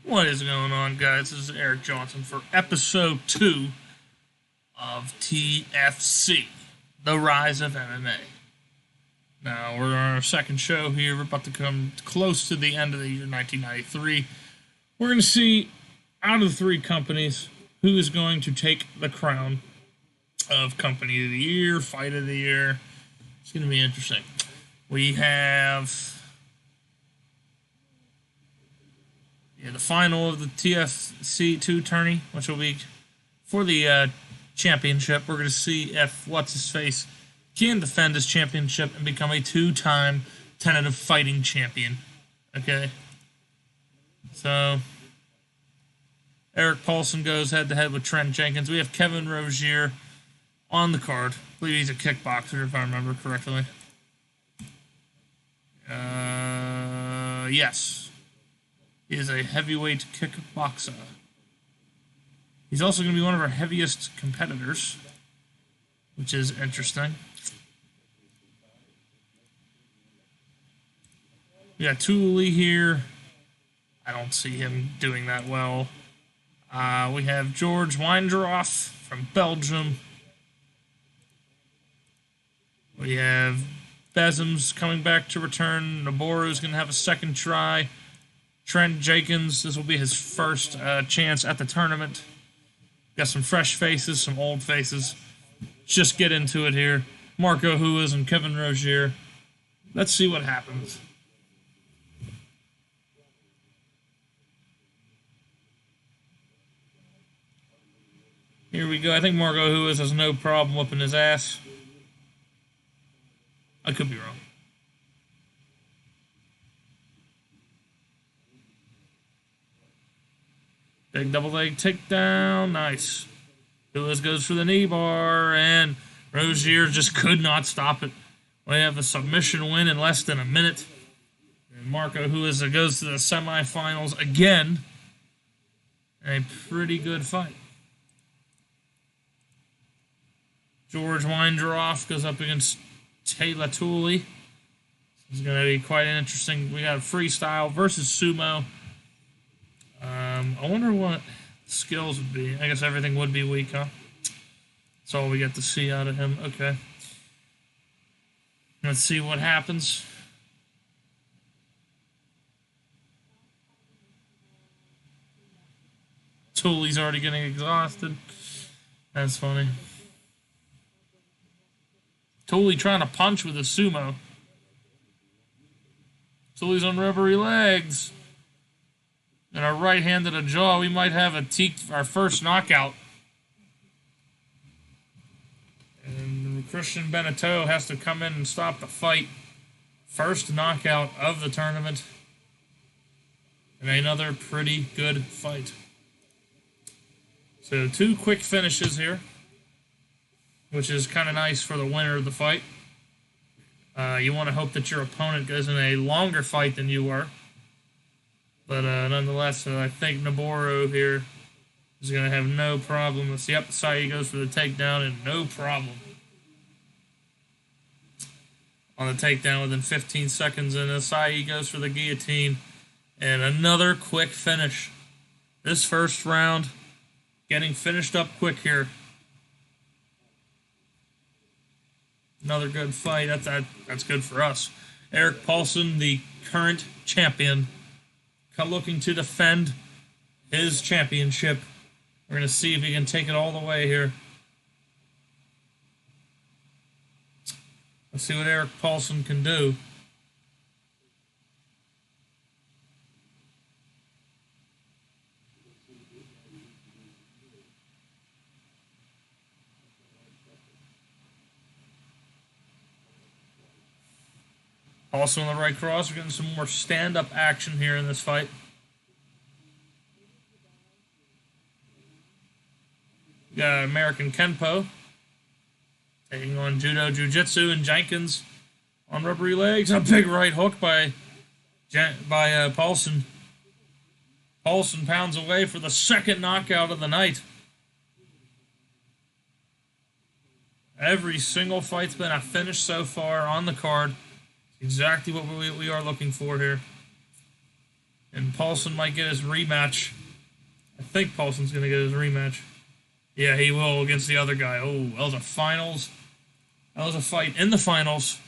What is going on, guys? This is Eric Johnson for episode 2 of TFC, The Rise of MMA. Now, we're on our second show here. We're about to come close to the end of the year 1993. We're going to see, out of the three companies, who is going to take the crown of Company of the Year, Fight of the Year. It's going to be interesting. We have the final of the TFC 2 tourney, which will be for the championship. We're going to see if What's-His-Face can defend his championship and become a two-time tentative fighting champion. Okay? So, Eric Paulson goes head-to-head with Trent Jenkins. We have Kevin Rozier on the card. I believe he's a kickboxer, if I remember correctly. Yes. He is a heavyweight kickboxer. He's also going to be one of our heaviest competitors, which is interesting. We got Thule here. I don't see him doing that well. We have George Weindroff from Belgium. We have Besums coming back to return. Noboru's going to have a second try. Trent Jenkins, this will be his first chance at the tournament. Got some fresh faces, some old faces. Just get into it here. Marco Huas and Kevin Rozier. Let's see what happens. Here we go. I think Marco Huas has no problem whooping his ass. I could be wrong. Big double leg takedown. Nice. Huas goes for the knee bar, and Rozier just could not stop it. We have a submission win in less than a minute. And Marco Huas goes to the semifinals again. A pretty good fight. George Weindroff goes up against Taylor Thule. It's going to be quite interesting. We got freestyle versus sumo. I wonder what skills would be. I guess everything would be weak, huh? That's all we get to see out of him. Okay. Let's see what happens. Thule's already getting exhausted. That's funny. Thule trying to punch with a sumo. Thule's on rubbery legs. And our right hand to the jaw, we might have our first knockout. And Christian Beneteau has to come in and stop the fight. First knockout of the tournament. And another pretty good fight. So 2 quick finishes here, which is kind of nice for the winner of the fight. You want to hope that your opponent goes in a longer fight than you were. But nonetheless, I think Noboru here is going to have no problem. Let's see, up the side he goes for the takedown, and no problem on the takedown within 15 seconds. And aside he goes for the guillotine, and another quick finish. This first round getting finished up quick here. Another good fight. That's good for us. Eric Paulson, the current champion, looking to defend his championship. We're going to see if he can take it all the way here. Let's see what Eric Paulson can do. Also on the right cross, we're getting some more stand-up action here in this fight. We got American Kenpo taking on Judo Jiu-Jitsu, and Jenkins on rubbery legs. A big right hook by Paulson. Paulson pounds away for the second knockout of the night. Every single fight's been a finish so far on the card. Exactly what we are looking for here. And Paulson might get his rematch. I think Paulson's going to get his rematch. Yeah, he will against the other guy. Oh, that was a finals. That was a fight in the finals.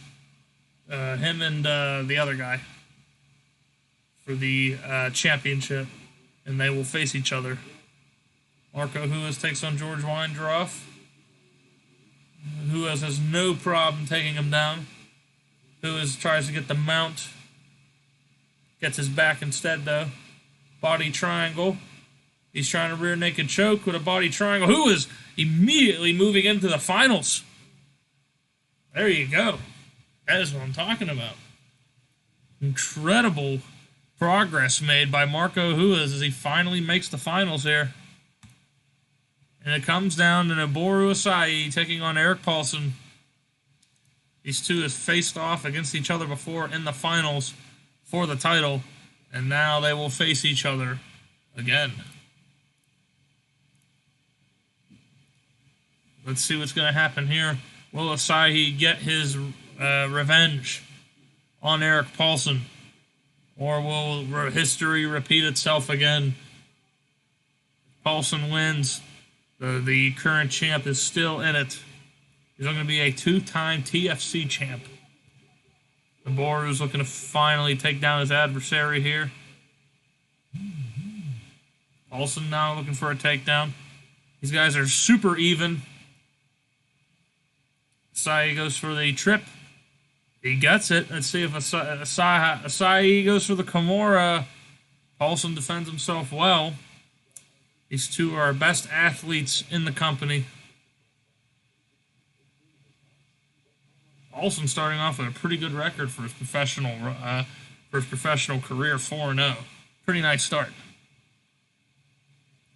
Him and the other guy for the championship. And they will face each other. Marco Ruiz takes on George Weindroff. Ruiz has no problem taking him down. Ruiz tries to get the mount. Gets his back instead, though. Body triangle. He's trying to rear naked choke with a body triangle. Ruiz immediately moving into the finals. There you go. That is what I'm talking about. Incredible progress made by Marco Ruiz as he finally makes the finals here. And it comes down to Noboru Asai taking on Eric Paulson. These two have faced off against each other before in the finals for the title. And now they will face each other again. Let's see what's going to happen here. Will Asai get his revenge on Eric Paulson? Or will history repeat itself again? Paulson wins. The current champ is still in it. He's going to be a two-time TFC champ. Noboru's looking to finally take down his adversary here. Paulson now looking for a takedown. These guys are super even. Asai goes for the trip. He gets it. Let's see if Asai goes for the Kimura. Paulson defends himself well. These two are best athletes in the company. Paulson starting off with a pretty good record for his professional career, 4-0. Pretty nice start.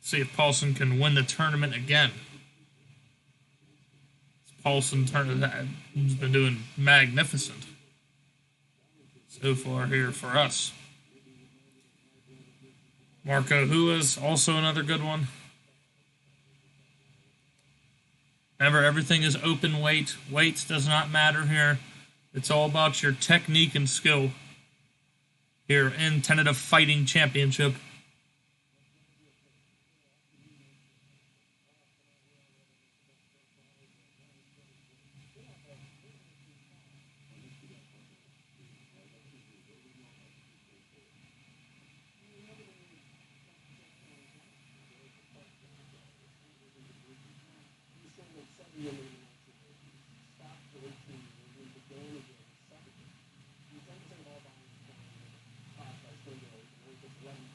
See if Paulson can win the tournament again. Paulson has been doing magnificent so far here for us. Marco Ruiz, also another good one. Remember, everything is open weight. Weight does not matter here. It's all about your technique and skill here in Tentative Fighting Championship.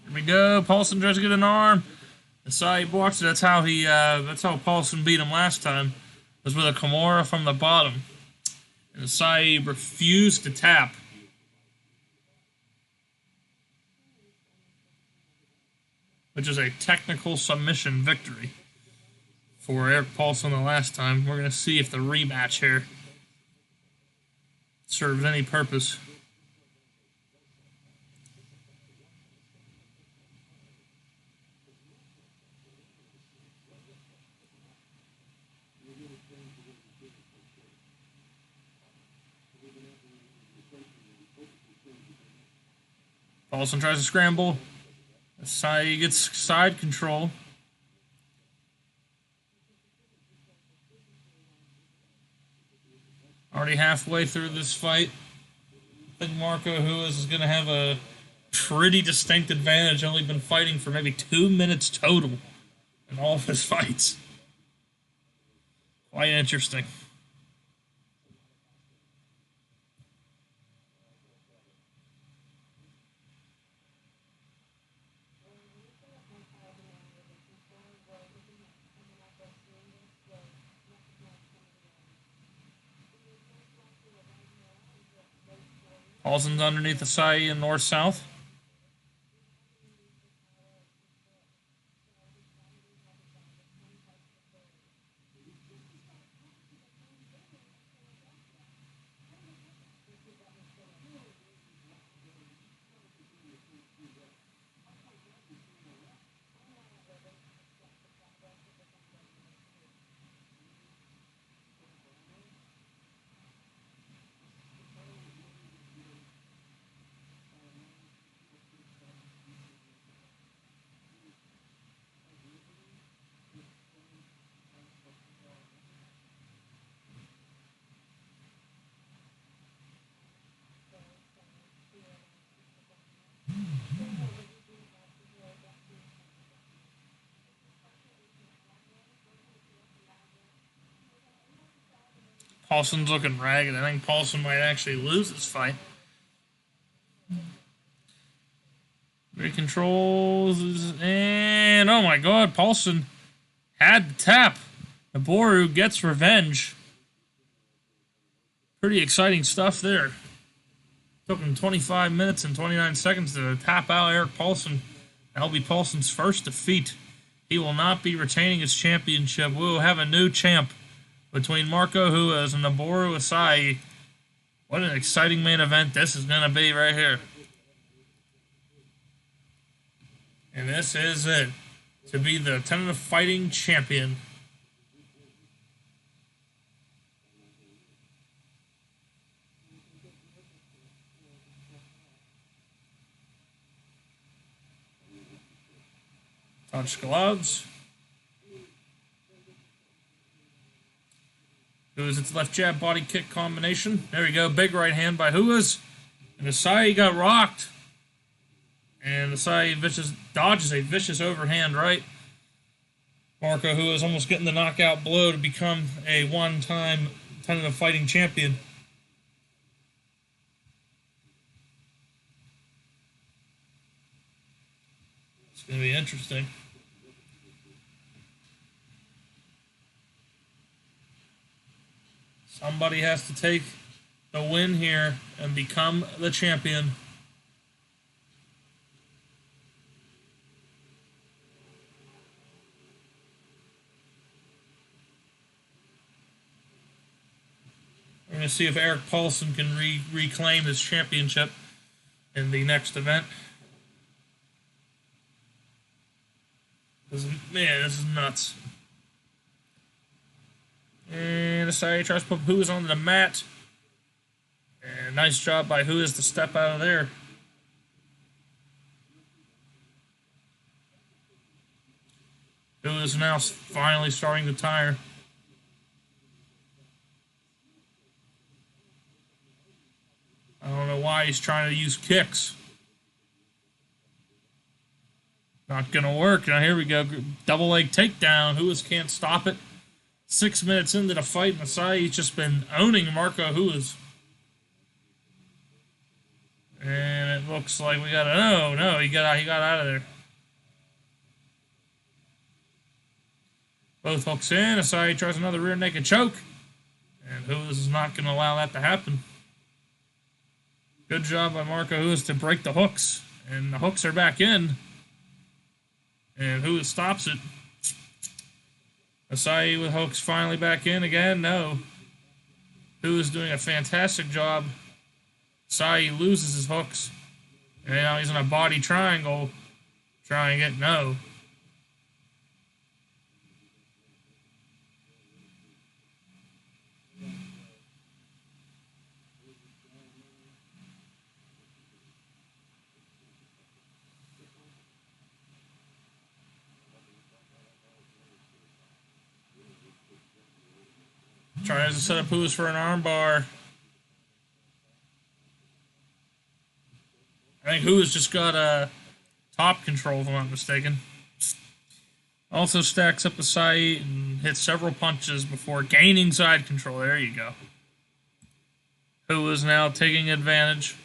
Here we go. Paulson tries to get an arm. Asai blocks it. That's how Paulson beat him last time. It was with a Kimura from the bottom. And Asai refused to tap. Which is a technical submission victory for Eric Paulson the last time. We're going to see if the rematch here serves any purpose. Paulson tries to scramble. Asai gets side control. Already halfway through this fight. I think Marco Ruiz is going to have a pretty distinct advantage. Only been fighting for maybe 2 minutes total in all of his fights. Quite interesting. Paulson's underneath Asai in north-south. Paulson's looking ragged. I think Paulson might actually lose this fight. Great controls, and oh my god, Paulson had the tap. Naboru gets revenge. Pretty exciting stuff there. Took him 25 minutes and 29 seconds to tap out Eric Paulson. That'll be Paulson's first defeat. He will not be retaining his championship. We will have a new champ between Marco Ruiz and Naboru Asai. What an exciting main event this is going to be right here. And this is it. To be the tentative fighting champion. Touch gloves. Ruiz, its left jab body kick combination. There we go. Big right hand by Ruiz. And Asai got rocked. And Asai dodges a vicious overhand right. Marco Ruiz almost getting the knockout blow to become a one-time tentative fighting champion. It's going to be interesting. Somebody has to take the win here and become the champion. We're going to see if Eric Paulson can reclaim his championship in the next event. Man, this is nuts. And Asai tries to put Ruiz onto the mat. And nice job by Ruiz to step out of there. Ruiz now finally starting to tire. I don't know why he's trying to use kicks. Not going to work. Now here we go. Double leg takedown. Ruiz can't stop it. 6 minutes into the fight, Asai's just been owning Marco Ruiz. And it looks like we got a... No, he got out of there. Both hooks in. Asai tries another rear naked choke. And Ruiz is not going to allow that to happen. Good job by Marco Ruiz to break the hooks. And the hooks are back in. And Ruiz stops it. Asai with hooks finally back in again. No. Ruiz doing a fantastic job. Asai loses his hooks. And now he's in a body triangle. Trying it. No. Tries to set up Ruiz for an armbar. I think Ruiz just got top control, if I'm not mistaken. Also stacks up Asai and hits several punches before gaining side control. There you go. Ruiz now taking advantage.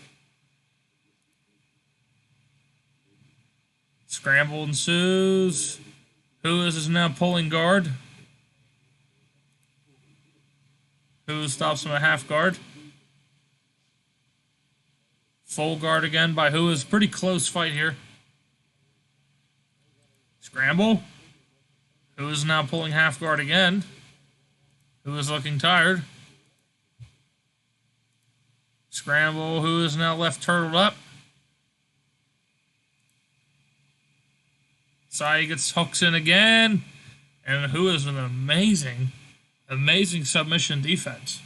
Scramble ensues. Ruiz is now pulling guard. Ruiz stops him at half guard. Full guard again by Ruiz. Pretty close fight here. Scramble. Ruiz now pulling half guard again. Ruiz looking tired. Scramble. Ruiz now left turtled up. Asai gets hooks in again. And Ruiz with an amazing submission defense.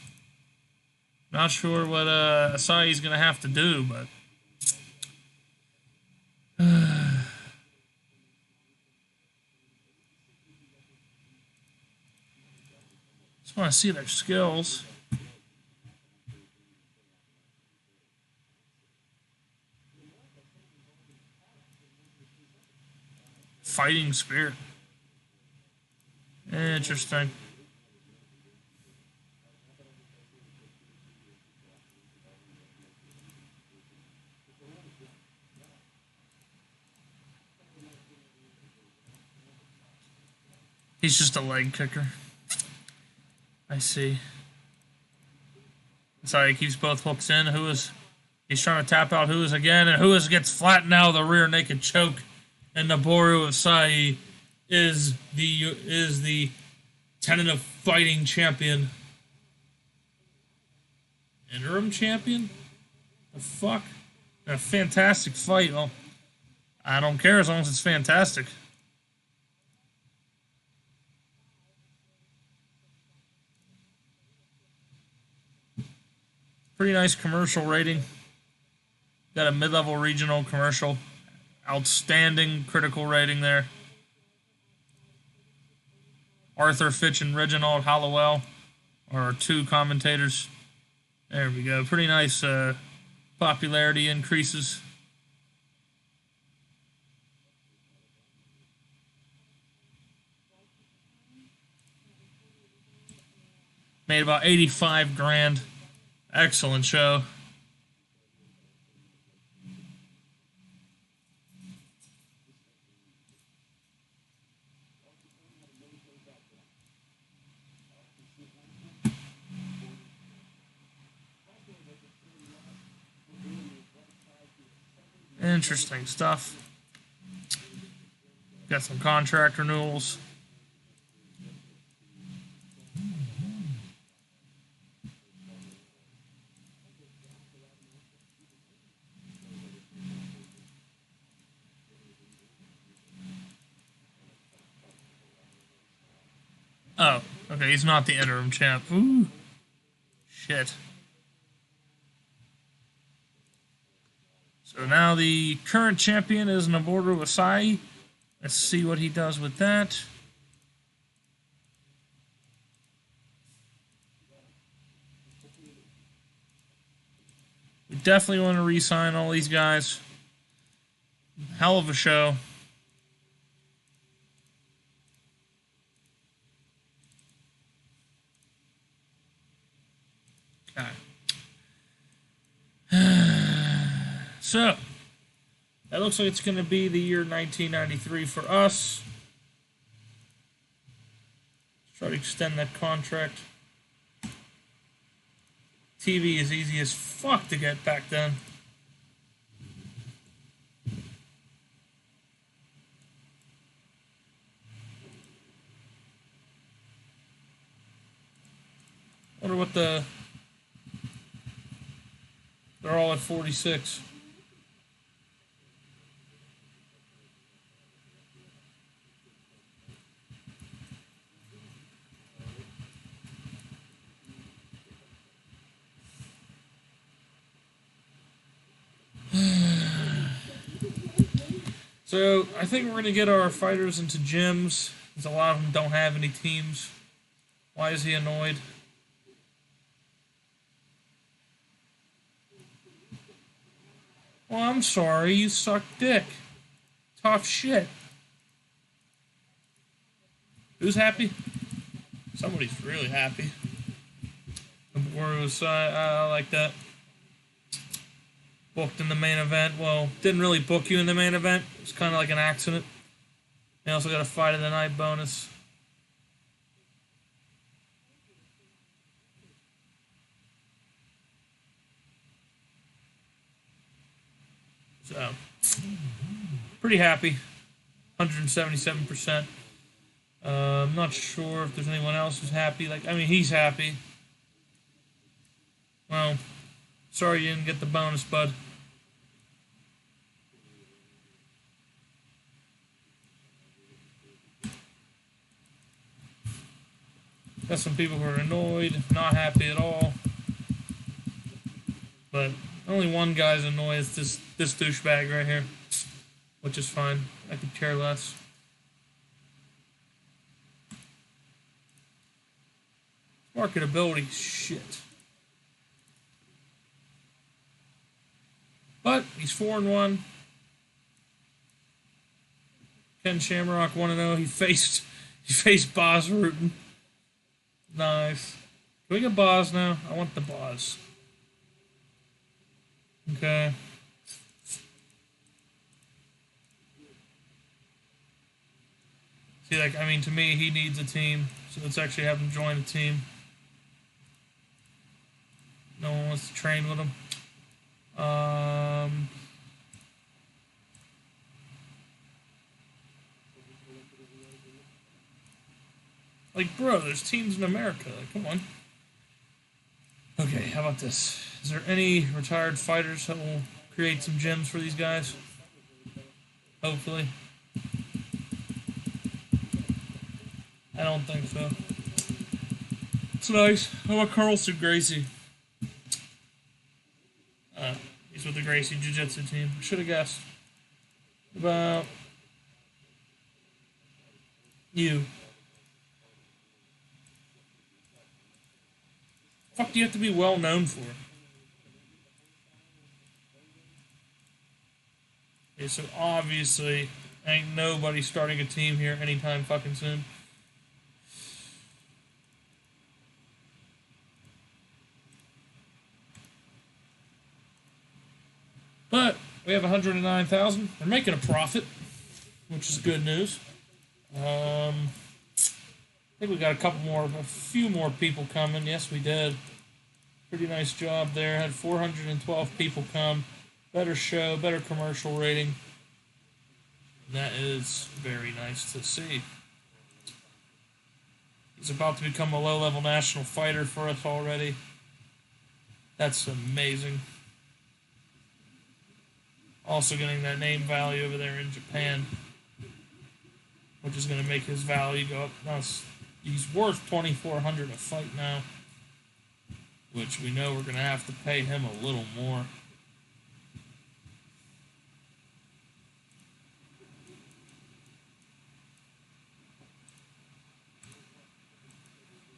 Not sure what Asai's going to have to do, but... just want to see their skills. Fighting spirit. Interesting. He's just a leg kicker. I see. Sorry, he keeps both hooks in. He's trying to tap out Huas again, and Huas gets flattened out of the rear naked choke. And Noboru Asai is the tentative fighting champion. Interim champion? The fuck? A fantastic fight. Well, I don't care as long as it's fantastic. Pretty nice commercial rating. Got a mid-level regional commercial. Outstanding critical rating there. Arthur Fitch and Reginald Hallowell are our two commentators. There we go. Pretty nice popularity increases. Made about 85 grand. Excellent show. Interesting stuff. Got some contract renewals. Oh, okay, he's not the interim champ. Ooh. Shit. So now the current champion is Noboru Asai. Let's see what he does with that. We definitely want to re-sign all these guys. Hell of a show. Okay. So, that looks like it's going to be the year 1993 for us. Let's try to extend that contract. TV is easy as fuck to get back then. Wonder what they're all at 46. So, I think we're going to get our fighters into gyms, because a lot of them don't have any teams. Why is he annoyed? Well, I'm sorry, you suck dick. Tough shit. Who's happy? Somebody's really happy. I like that. Booked in the main event. Well, didn't really book you in the main event. It was kind of like an accident. They also got a fight of the night bonus. So, pretty happy. 177%. I'm not sure if there's anyone else who's happy. He's happy. Well, sorry you didn't get the bonus, bud. Got some people who are annoyed, not happy at all. But only one guy's annoyed. It's this douchebag right here, which is fine. I could care less. Marketability, shit. But he's 4-1. Ken Shamrock 1-0. He faced Boz Rutan. Nice. Can we get Boz now? I want the Boz. Okay. I mean, to me, he needs a team, so let's actually have him join a team. No one wants to train with him. Like, bro, there's teams in America. Like, come on. Okay, how about this? Is there any retired fighters that will create some gyms for these guys? Hopefully. I don't think so. It's nice. How about Carlson Gracie? He's with the Gracie Jiu-Jitsu team. Should have guessed. About you. Fuck do you have to be well known for? Okay, so obviously ain't nobody starting a team here anytime fucking soon. But we have 109,000. We're making a profit, which is good news. I think we got a few more people coming. Yes, we did. Pretty nice job there. Had 412 people come. Better show, better commercial rating. That is very nice to see. He's about to become a low-level national fighter for us already. That's amazing. Also getting that name value over there in Japan, which is going to make his value go up. Now he's worth $2,400 a fight now, which we know we're going to have to pay him a little more.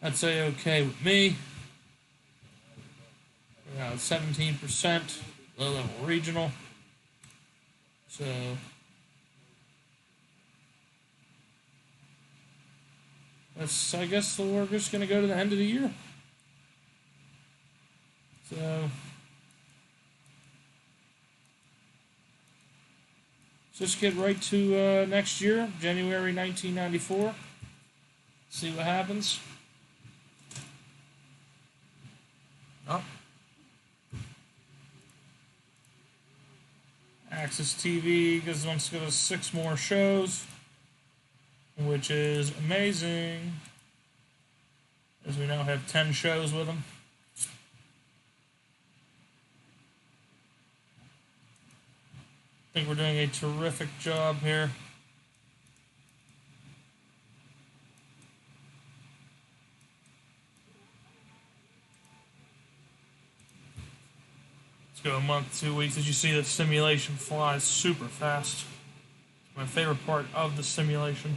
I'd say okay with me. We're now at 17%, low-level regional. So I guess we're just going to go to the end of the year. So let's just get right to next year, January 1994. See what happens. Oh. Access TV wants to go to 6 more shows, which is amazing, as we now have 10 shows with them. I think we're doing a terrific job here. Go a month, 2 weeks. As you see, the simulation flies super fast. It's my favorite part of the simulation.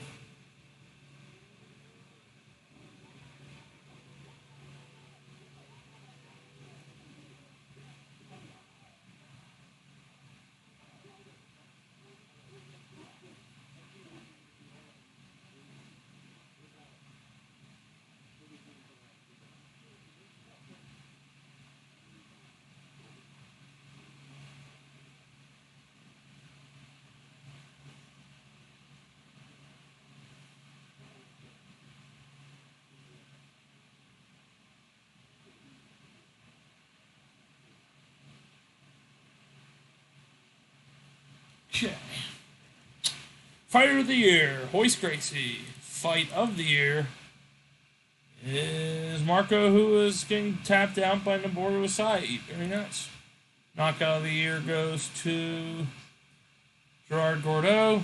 Okay. Fighter of the Year, Royce Gracie. Fight of the Year is Marco, who is getting tapped out by Noboru Asai. Very nice. Knockout of the Year goes to Gerard Gordeau.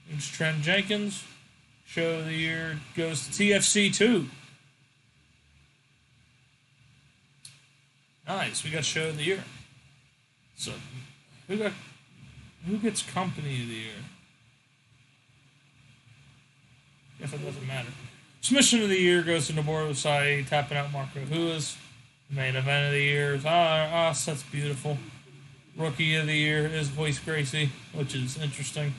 It's Trent Jenkins. Show of the Year goes to TFC 2. Nice. We got Show of the Year. So, who gets Company of the Year? Guess it doesn't matter. Submission of the Year goes to Noboru Asai, tapping out Marco Ruiz. The main event of the year is us. That's beautiful. Rookie of the Year is Royce Gracie, which is interesting.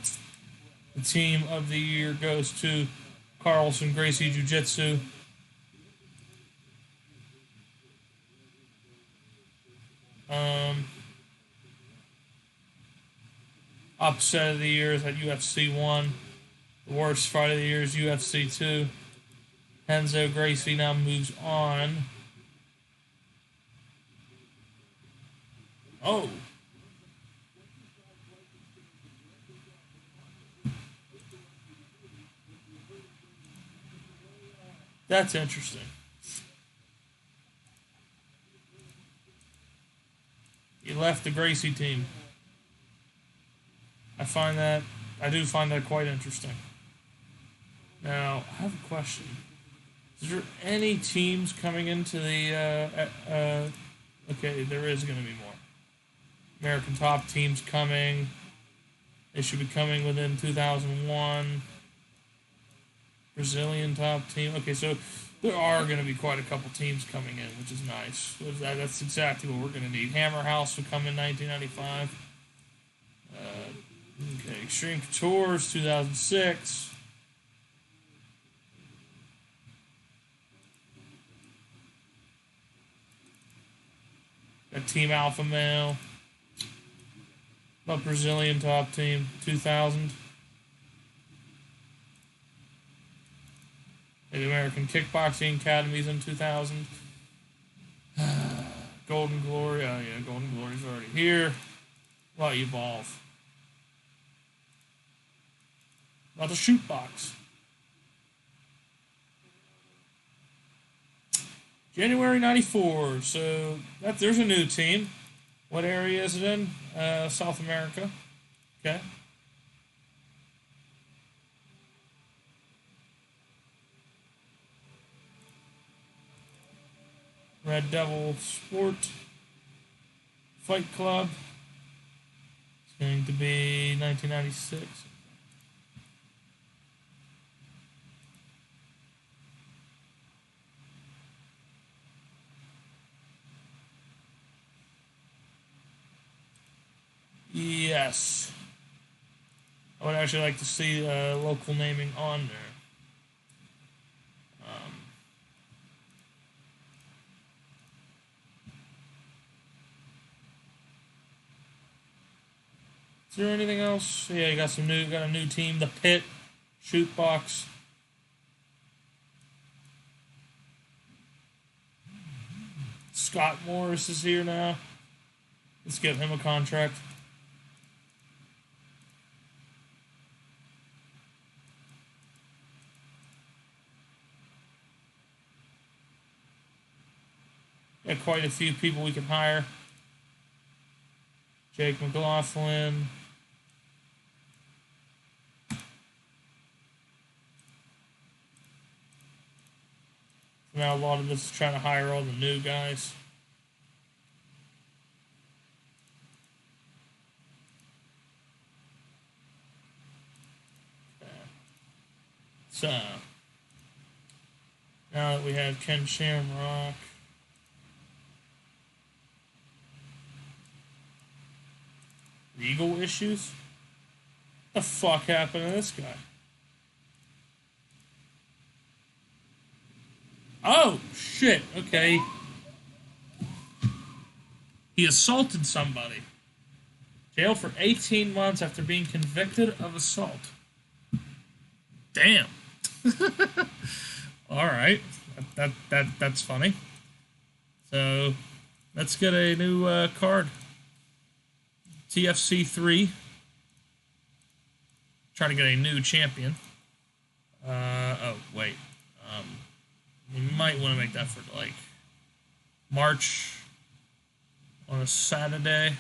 The Team of the Year goes to Carlson Gracie Jiu-Jitsu. Upset of the Year is at UFC 1. The worst fight of the year is UFC 2. Renzo Gracie now moves on. Oh. That's interesting. He left the Gracie team. I do find that quite interesting. Now, I have a question. Is there any teams coming into the, okay, there is going to be more. American top teams coming. They should be coming within 2001. Brazilian top team. Okay, so there are going to be quite a couple teams coming in, which is nice. That's exactly what we're going to need. Hammer House will come in 1995. Okay, Extreme Couture's 2006. Got Team Alpha Male. About Brazilian top team, 2000. The American Kickboxing Academies in 2000. Golden Glory, oh yeah, Golden Glory's already here. About Evolve. About the Shoot Box. January 94, so there's a new team. What area is it in? South America. Okay. Red Devil Sport Fight Club. It's going to be 1996. Yes. I would actually like to see local naming on there. Is there anything else? Yeah, you got a new team. The Pit, Shoot Box. Scott Morris is here now. Let's give him a contract. Got quite a few people we can hire. Jake McLaughlin. Now a lot of this is trying to hire all the new guys. So, now that we have Ken Shamrock. Legal issues? What the fuck happened to this guy? Oh, shit. Okay. He assaulted somebody. Jailed for 18 months after being convicted of assault. Damn. Alright. That's funny. So, let's get a new card. TFC 3. Trying to get a new champion. Oh, wait. We might want to make that for, like, March on a Saturday.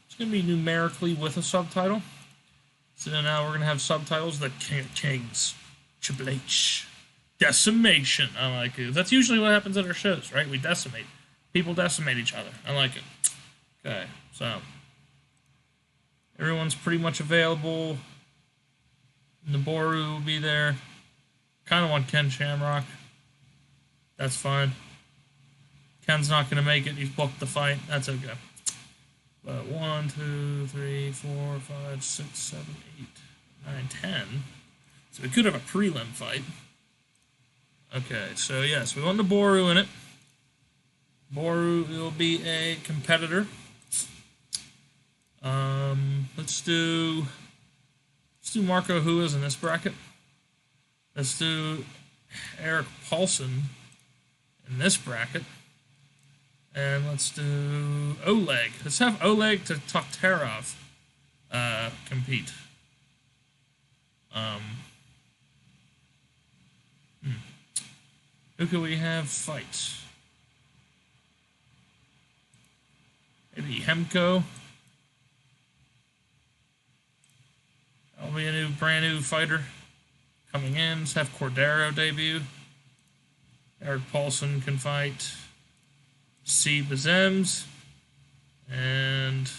It's going to be numerically with a subtitle. So now we're going to have subtitles. The King of Kings. Triple H. Decimation. I like it. That's usually what happens at our shows, right? We decimate. People decimate each other. I like it. Okay, so everyone's pretty much available. Naboru will be there. Kind of want Ken Shamrock. That's fine. Ken's not going to make it. He's booked the fight. That's okay. But 1, 2, 3, 4, 5, 6, 7, 8, 9, 10. So we could have a prelim fight. Okay, so yes, we want the Boru in it. Boru will be a competitor. Let's do Marco Huas in this bracket. Let's do Eric Paulson in this bracket. And let's do Oleg. Let's have Oleg to Toktarov compete. Who can we have fight? Maybe Hemko. That'll be a brand new fighter coming in. Let's have Cordero debut. Eric Paulson can fight C. Bazems. And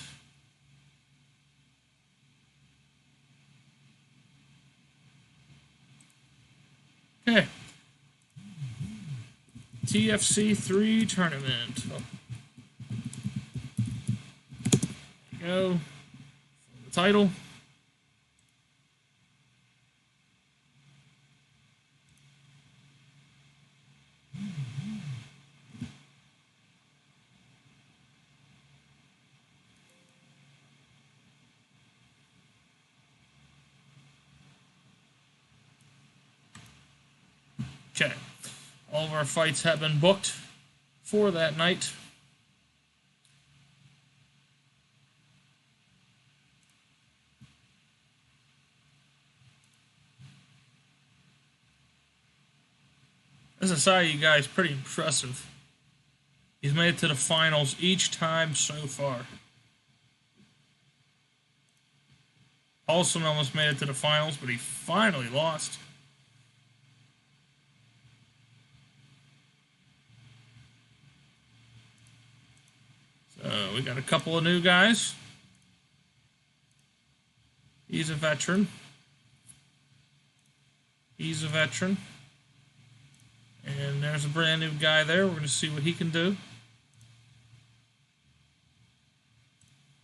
okay. TFC 3 tournament. Oh. There you go. The title. Okay. All of our fights have been booked for that night. This Asai guy's pretty impressive. He's made it to the finals each time so far. Paulson almost made it to the finals, but he finally lost. So we got a couple of new guys. He's a veteran. He's a veteran. And there's a brand new guy there. We're going to see what he can do.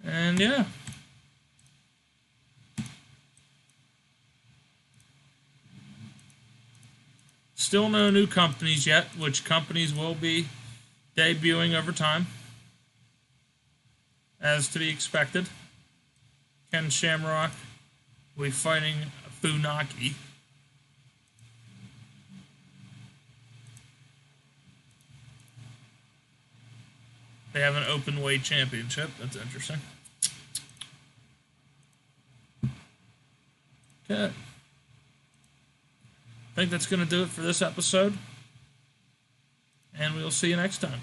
And yeah. Still no new companies yet, which companies will be debuting over time, as to be expected. Ken Shamrock will be fighting Funaki. They have an open weight championship. That's interesting. Okay. I think that's going to do it for this episode. And we'll see you next time.